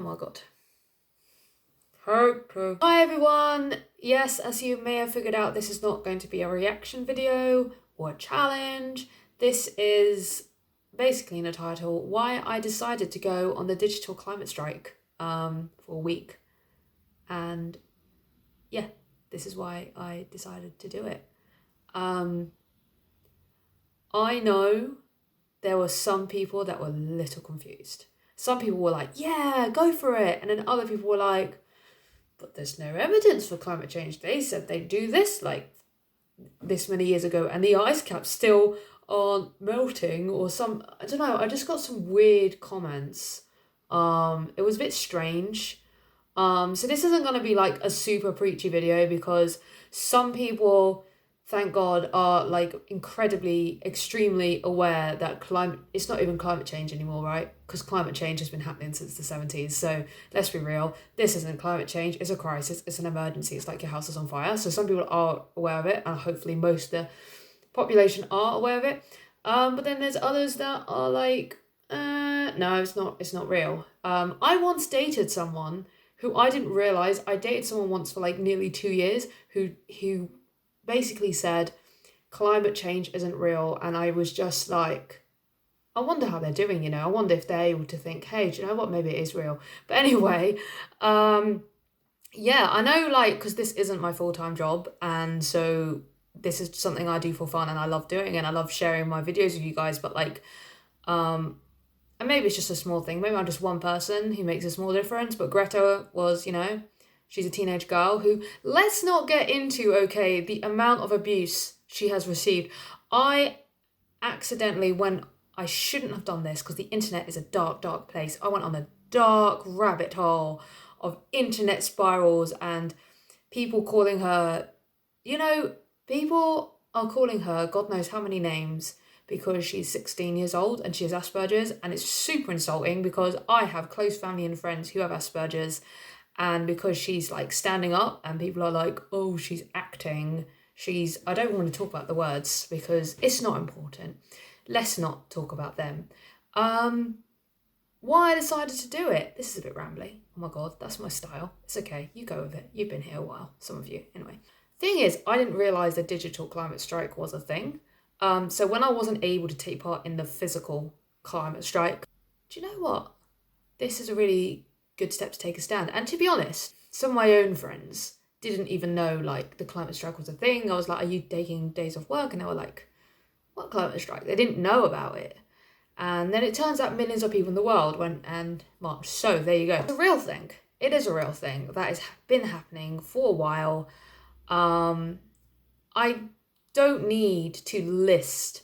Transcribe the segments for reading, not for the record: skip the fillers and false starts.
my god. Hi everyone! Yes, as you may have figured out, this is not going to be a reaction video or a challenge. This is basically in the title, why I decided to go on the digital climate strike for a week. And yeah, this is why I decided to do it. I know there were some people that were a little confused. Some people were like, yeah, go for it. And then other people were like, but there's no evidence for climate change. They said they'd do this like this many years ago and the ice caps still aren't melting or some, I don't know, I just got some weird comments. It was a bit strange. So this isn't going to be like a super preachy video because some people, thank God, are like incredibly, extremely aware that it's not even climate change anymore, right? Because climate change has been happening since the 70s. So let's be real, this isn't climate change, it's a crisis, it's an emergency, it's like your house is on fire. So some people are aware of it and hopefully most of the population are aware of it. But then there's others that are like, no, it's not real. I once dated someone who I didn't realise, I dated someone once for like nearly 2 years who basically said climate change isn't real, and I was just like, I wonder how they're doing, you know, I wonder if they're able to think, hey, do you know what, maybe it is real. But anyway, yeah, I know, like, because this isn't my full-time job, and so this is something I do for fun and I love doing and I love sharing my videos with you guys, but like, and maybe it's just a small thing. Maybe I'm just one person who makes a small difference. But Greta was, you know, she's a teenage girl who, let's not get into, okay, the amount of abuse she has received. I accidentally went, I shouldn't have done this because the internet is a dark, dark place. I went on a dark rabbit hole of internet spirals and people calling her, you know, people are calling her God knows how many names because she's 16 years old and she has Asperger's, and it's super insulting because I have close family and friends who have Asperger's, and because she's like standing up and people are like, oh, she's acting, I don't want to talk about the words because it's not important. Let's not talk about them. Why I decided to do it. This is a bit rambly. Oh my God, that's my style. It's okay, you go with it. You've been here a while, some of you. Anyway, thing is, I didn't realise the digital climate strike was a thing. So when I wasn't able to take part in the physical climate strike, do you know what? This is a really good step to take a stand. And to be honest, some of my own friends didn't even know like the climate strike was a thing. I was like, are you taking days off work? And they were like, what climate strike? They didn't know about it. And then it turns out millions of people in the world went and marched. So there you go. It's a real thing. It is a real thing that has been happening for a while. I don't need to list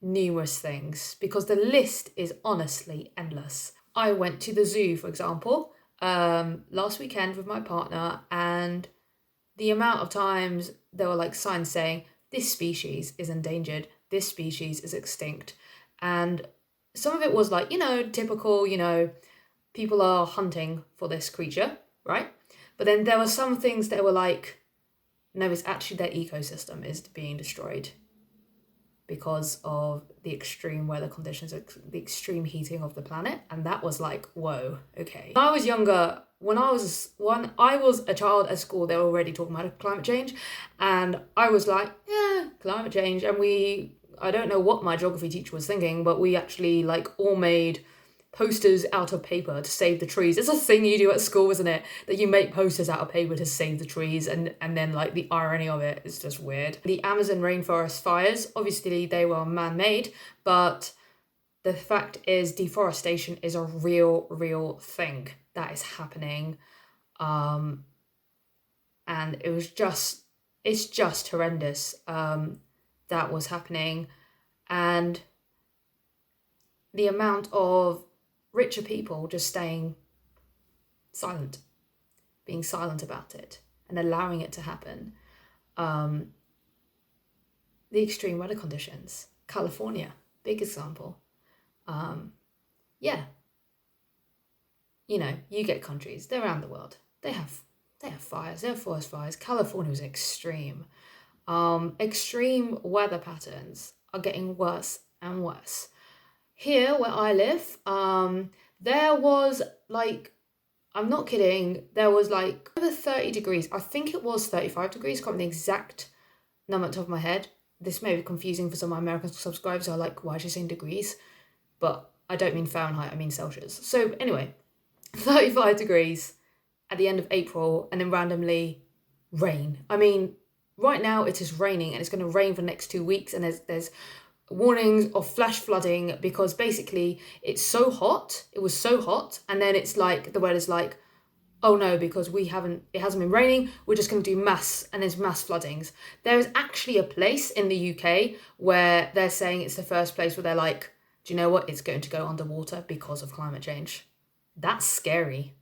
numerous things because the list is honestly endless. I went to the zoo, for example, last weekend with my partner, and the amount of times there were like signs saying this species is endangered, this species is extinct, and some of it was like, you know, typical, you know, people are hunting for this creature, right? But then there were some things that were like, no, it's actually their ecosystem is being destroyed because of the extreme weather conditions, the extreme heating of the planet. And that was like, whoa, okay. When I was younger, when I was a child at school, they were already talking about climate change. And I was like, yeah, climate change. And I don't know what my geography teacher was thinking, but we actually like all made posters out of paper to save the trees. It's a thing you do at school, isn't it? That you make posters out of paper to save the trees, and then like the irony of it is just weird. The Amazon rainforest fires, obviously they were man-made, but the fact is deforestation is a real thing that is happening. And it's just horrendous that was happening. And the amount of richer people just staying silent, being silent about it and allowing it to happen. The extreme weather conditions, California, big example. Yeah, you know, you get countries, they're around the world, they have fires, they have forest fires. California was extreme. Extreme weather patterns are getting worse and worse. Here, where I live, There was like, I'm not kidding, there was like over 30 degrees. I think it was 35 degrees, I can't remember the exact number at the top of my head. This may be confusing for some of my American subscribers who are like, why is she saying degrees? But I don't mean Fahrenheit, I mean Celsius. So anyway, 35 degrees at the end of April, and then randomly rain. I mean, right now it is raining, and it's going to rain for the next 2 weeks, and there's warnings of flash flooding because basically it's so hot. It was so hot, and then it's like the weather's like, oh no, because it hasn't been raining, we're just going to do there's mass floodings. There is actually a place in the UK where they're saying it's the first place where they're like, do you know what? It's going to go underwater because of climate change. That's scary.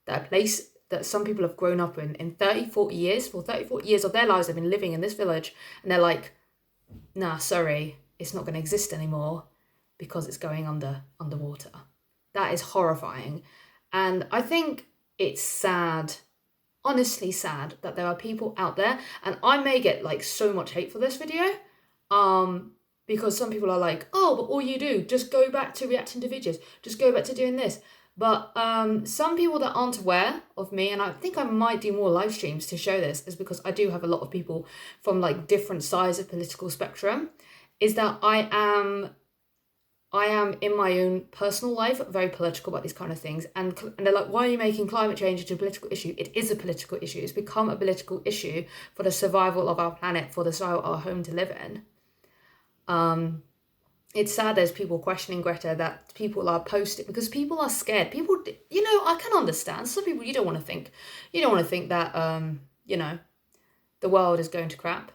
That a place that some people have grown up in 30, 40 years, for 30, 40 years of their lives, they've been living in this village, and they're like, nah, sorry, it's not going to exist anymore because it's going underwater. That is horrifying. And I think it's sad, honestly sad, that there are people out there, and I may get like so much hate for this video, because some people are like, oh, but all you do, just go back to reacting to videos, just go back to doing this. But some people that aren't aware of me, and I think I might do more live streams to show this, is because I do have a lot of people from like different sides of political spectrum, is that I am in my own personal life very political about these kind of things, and they're like, why are you making climate change into a political issue? It is a political issue. It's become a political issue for the survival of our planet, for the survival of our home to live in. It's sad there's people questioning Greta, that people are posting because people are scared. People, I can understand. Some people, you don't want to think that, the world is going to crap.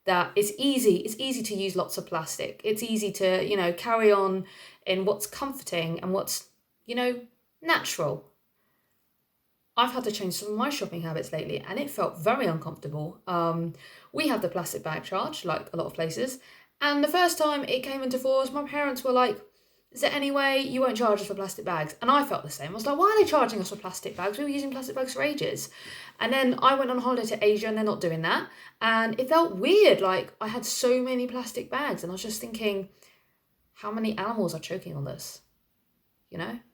That it's easy to use lots of plastic. It's easy to, carry on in what's comforting and what's, natural. I've had to change some of my shopping habits lately, and it felt very uncomfortable. We have the plastic bag charge, like a lot of places. And the first time it came into force, my parents were like, is there any way you won't charge us for plastic bags? And I felt the same. I was like, why are they charging us for plastic bags? We were using plastic bags for ages. And then I went on holiday to Asia, and they're not doing that. And it felt weird. Like, I had so many plastic bags, and I was just thinking, how many animals are choking on this?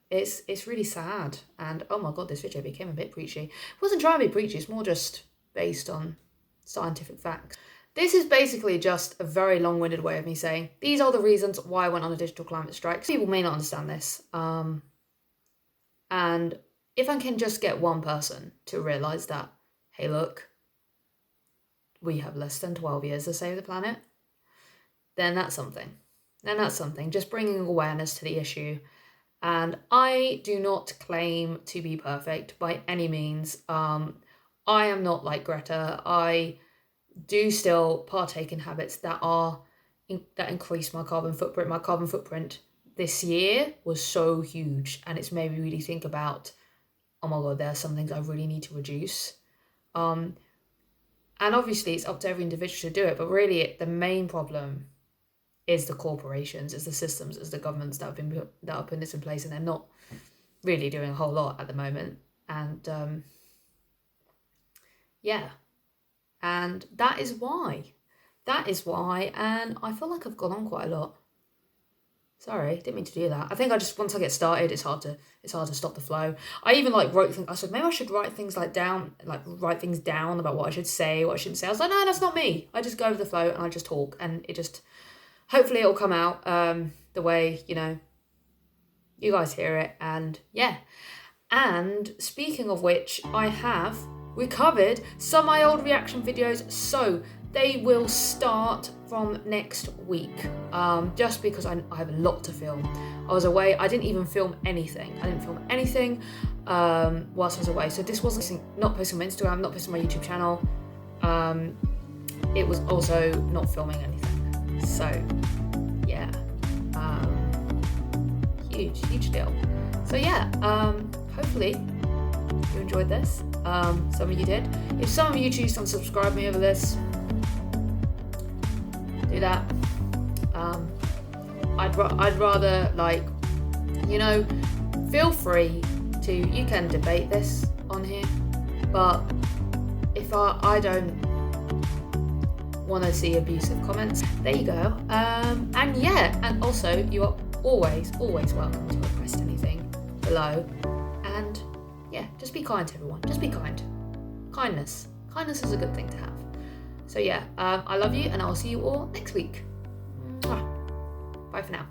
It's really sad. And oh my God, this video became a bit preachy. It wasn't trying to be preachy. It's more just based on scientific facts. This is basically just a very long-winded way of me saying, these are the reasons why I went on a digital climate strike. People may not understand this. And if I can just get one person to realise that, hey, look, we have less than 12 years to save the planet, then that's something. Just bringing awareness to the issue. And I do not claim to be perfect by any means. I am not like Greta. I do still partake in habits that increase my carbon footprint. My carbon footprint this year was so huge, and it's made me really think about, oh my God, there are some things I really need to reduce. And obviously it's up to every individual to do it, but really the main problem is the corporations, is the systems, is the governments that are putting this in place, and they're not really doing a whole lot at the moment. And and that is why, and I feel like I've gone on quite a lot. Sorry, didn't mean to do that. I think once I get started, it's hard to stop the flow. I even wrote things. I said maybe I should write things down about what I should say, what I shouldn't say. I was like, no, that's not me. I just go with the flow and I just talk, and hopefully it'll come out the way you guys hear it. And yeah. And speaking of which, I have recovered some of my old reaction videos, so they will start from next week, just because I have a lot to film. I was away. I didn't even film anything. Whilst I was away, so this wasn't not posting on my Instagram, not posting on my YouTube channel. It was also not filming anything, so yeah, huge deal. So yeah, hopefully you enjoyed this. Some of you did. If some of you choose to unsubscribe me over this, do that. I'd rather feel free to, you can debate this on here, but if I don't want to see abusive comments, there you go. And yeah, and also always welcome to request anything below. And yeah, just be kind to everyone. Just be kind. Kindness is a good thing to have. So yeah, I love you, and I'll see you all next week. Mwah. Bye for now.